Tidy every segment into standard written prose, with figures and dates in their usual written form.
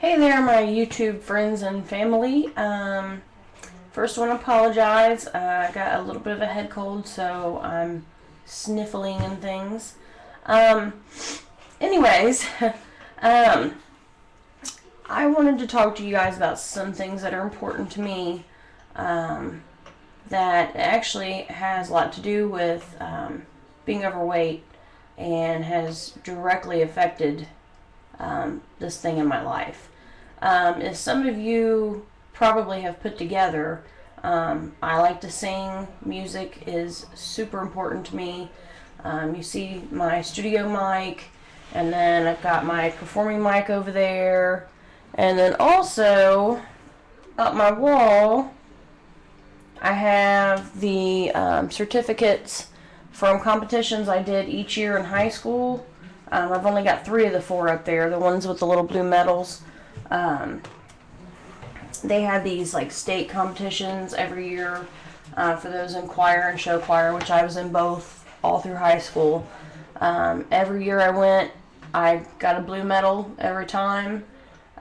Hey there, my YouTube friends and family. First, I want to apologize. I got a little bit of a head cold, so I'm sniffling and things. Um, anyways, um, I wanted to talk to you guys about some things that are important to me um, that actually has a lot to do with being overweight and has directly affected this thing in my life. As some of you probably have put together, I like to sing. Music is super important to me. You see my studio mic, and then I've got my performing mic over there, and then also up my wall I have the certificates from competitions I did each year in high school. I've only got 3 of the 4 up there, the ones with the little blue medals. Um, they had these like state competitions every year for those in choir and show choir, which I was in both all through high school. Every year I went, I got a blue medal every time.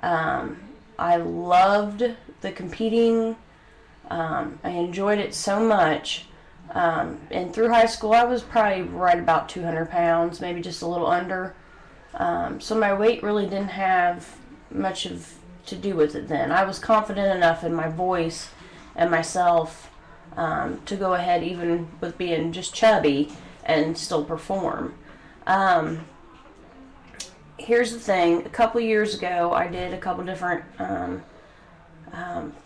I loved the competing. I enjoyed it so much. And through high school, I was probably right about 200 pounds, maybe just a little under. So my weight really didn't have much to do with it then. I was confident enough in my voice and myself to go ahead, even with being just chubby, and still perform. Here's the thing. A couple years ago, I did a couple different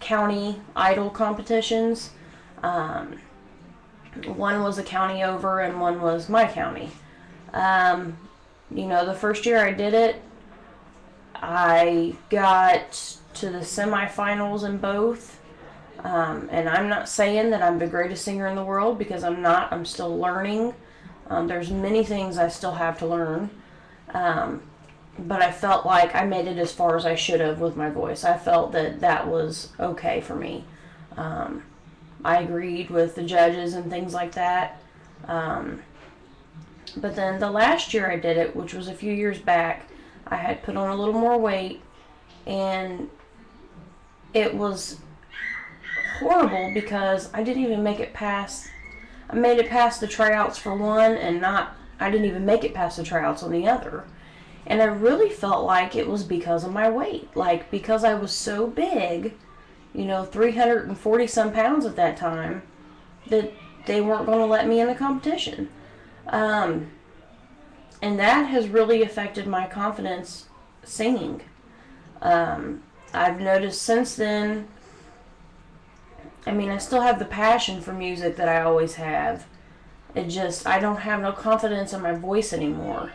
county idol competitions. One was a county over and one was my county. The first year I did it, I got to the semifinals in both. And I'm not saying that I'm the greatest singer in the world, because I'm not. I'm still learning. There's many things I still have to learn. But I felt like I made it as far as I should have with my voice. I felt that that was okay for me. I agreed with the judges and things like that. But then the last year I did it, which was a few years back, I had put on a little more weight, and it was horrible because I didn't even make it past. I made it past the tryouts for one, and I didn't even make it past the tryouts on the other. And I really felt like it was because of my weight. Like, because I was so big, 340 some pounds at that time, that they weren't going to let me in the competition. And that has really affected my confidence singing. I've noticed since then, I still have the passion for music that I always have. I don't have no confidence in my voice anymore.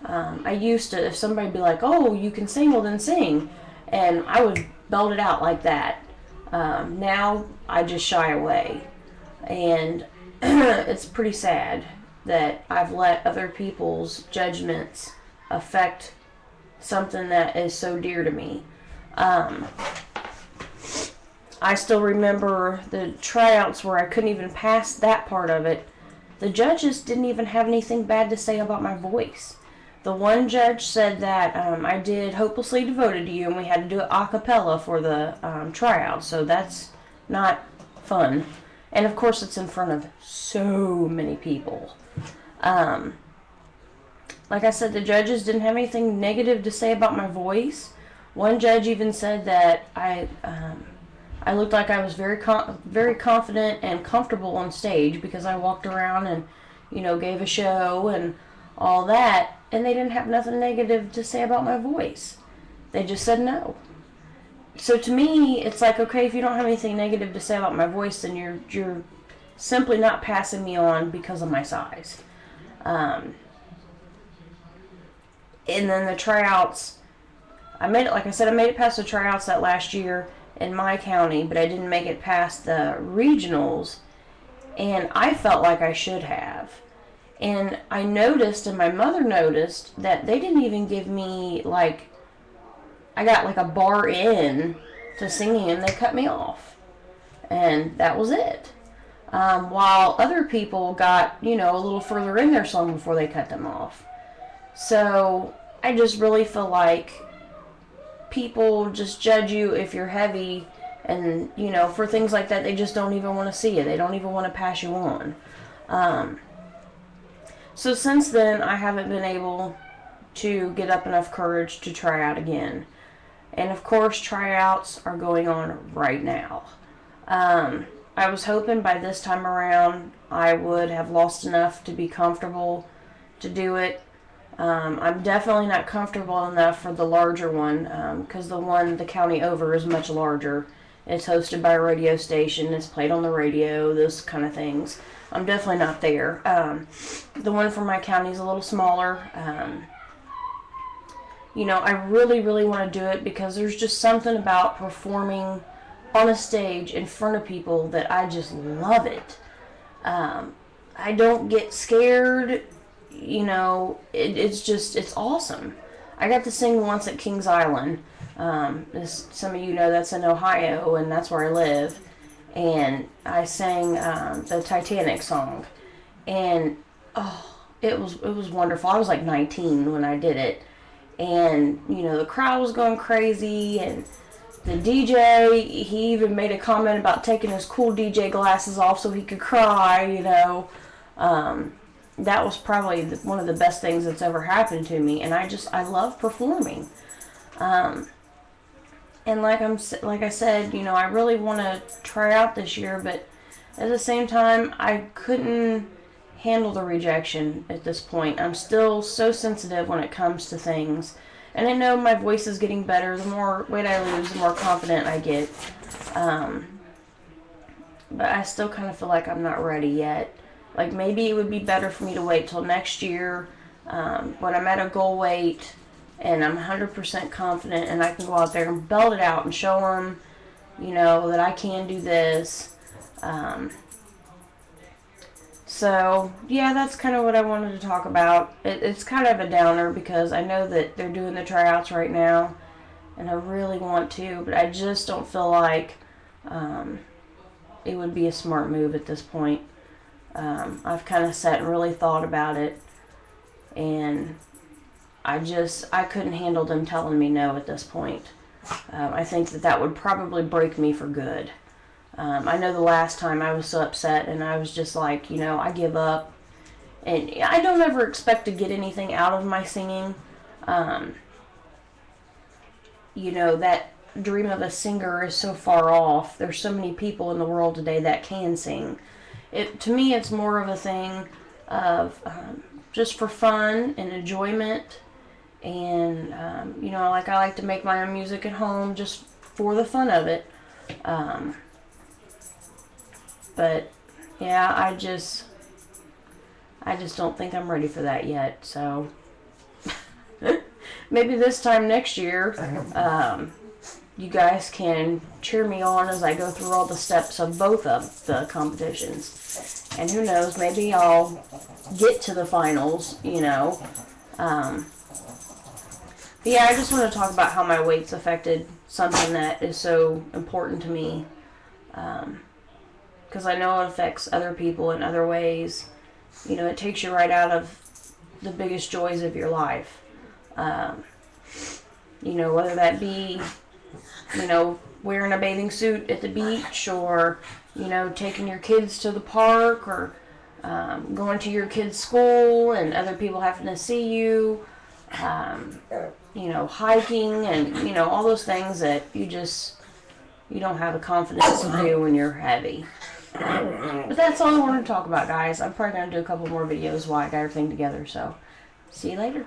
I used to, if somebody would be like, oh, you can sing, well then sing. And I would belt it out like that. Now I just shy away. And it's pretty sad that I've let other people's judgments affect something that is so dear to me. I still remember the tryouts where I couldn't even pass that part of it. The judges didn't even have anything bad to say about my voice. The one judge said that I did Hopelessly Devoted to You, and we had to do it a cappella for the tryouts, so that's not fun. And of course it's in front of so many people. Like I said, the judges didn't have anything negative to say about my voice. One judge even said that I looked like I was very confident and comfortable on stage because I walked around and, gave a show and all that, and they didn't have nothing negative to say about my voice. They just said no. So to me, it's like, okay, if you don't have anything negative to say about my voice, then you're simply not passing me on because of my size. And then the tryouts, I made it past the tryouts that last year in my county, but I didn't make it past the regionals, and I felt like I should have. And I noticed, and my mother noticed, that they didn't even give me, I got a bar in to singing, and they cut me off. And that was it. While other people got, a little further in their song before they cut them off. So I just really feel like people just judge you if you're heavy, and for things like that, they just don't even want to see it. They don't even want to pass you on. So since then, I haven't been able to get up enough courage to try out again. And of course, tryouts are going on right now. I was hoping by this time around I would have lost enough to be comfortable to do it. I'm definitely not comfortable enough for the larger one, because the county over is much larger. It's hosted by a radio station, it's played on the radio, those kind of things. I'm definitely not there. The one for my county is a little smaller. I really, really want to do it because there's just something about performing on a stage in front of people that I just love it. I don't get scared. It's awesome. I got to sing once at Kings Island. As some of you know, that's in Ohio, and that's where I live. And I sang the Titanic song, and it was wonderful. I was like 19 when I did it, and the crowd was going crazy, and the DJ, he even made a comment about taking his cool DJ glasses off so he could cry. That was probably one of the best things that's ever happened to me, and I love performing. And like I said, I really want to try out this year, but at the same time, I couldn't handle the rejection at this point. I'm still so sensitive when it comes to things, and I know my voice is getting better. The more weight I lose, the more confident I get. But I still kind of feel like I'm not ready yet. Like, maybe it would be better for me to wait till next year, when I'm at a goal weight and I'm 100% confident and I can go out there and belt it out and show them, that I can do this. So, yeah, that's kind of what I wanted to talk about. It's kind of a downer because I know that they're doing the tryouts right now, and I really want to, but I just don't feel like it would be a smart move at this point. I've kind of sat and really thought about it, and I couldn't handle them telling me no at this point. I think that would probably break me for good. I know the last time I was so upset and I was just like, I give up. And I don't ever expect to get anything out of my singing. That dream of a singer is so far off. There's so many people in the world today that can sing. To me, it's more of a thing of just for fun and enjoyment. And, I like to make my own music at home just for the fun of it. But, yeah, I just don't think I'm ready for that yet. So, maybe this time next year, you guys can cheer me on as I go through all the steps of both of the competitions. And who knows, maybe I'll get to the finals, But yeah, I just want to talk about how my weight's affected something that is so important to me. Because I know it affects other people in other ways. It takes you right out of the biggest joys of your life. Whether that be, wearing a bathing suit at the beach, or, taking your kids to the park, or going to your kids' school and other people having to see you, hiking, and, all those things that you don't have the confidence to do when you're heavy. But that's all I wanted to talk about, guys. I'm probably going to do a couple more videos while I got everything together, so see you later.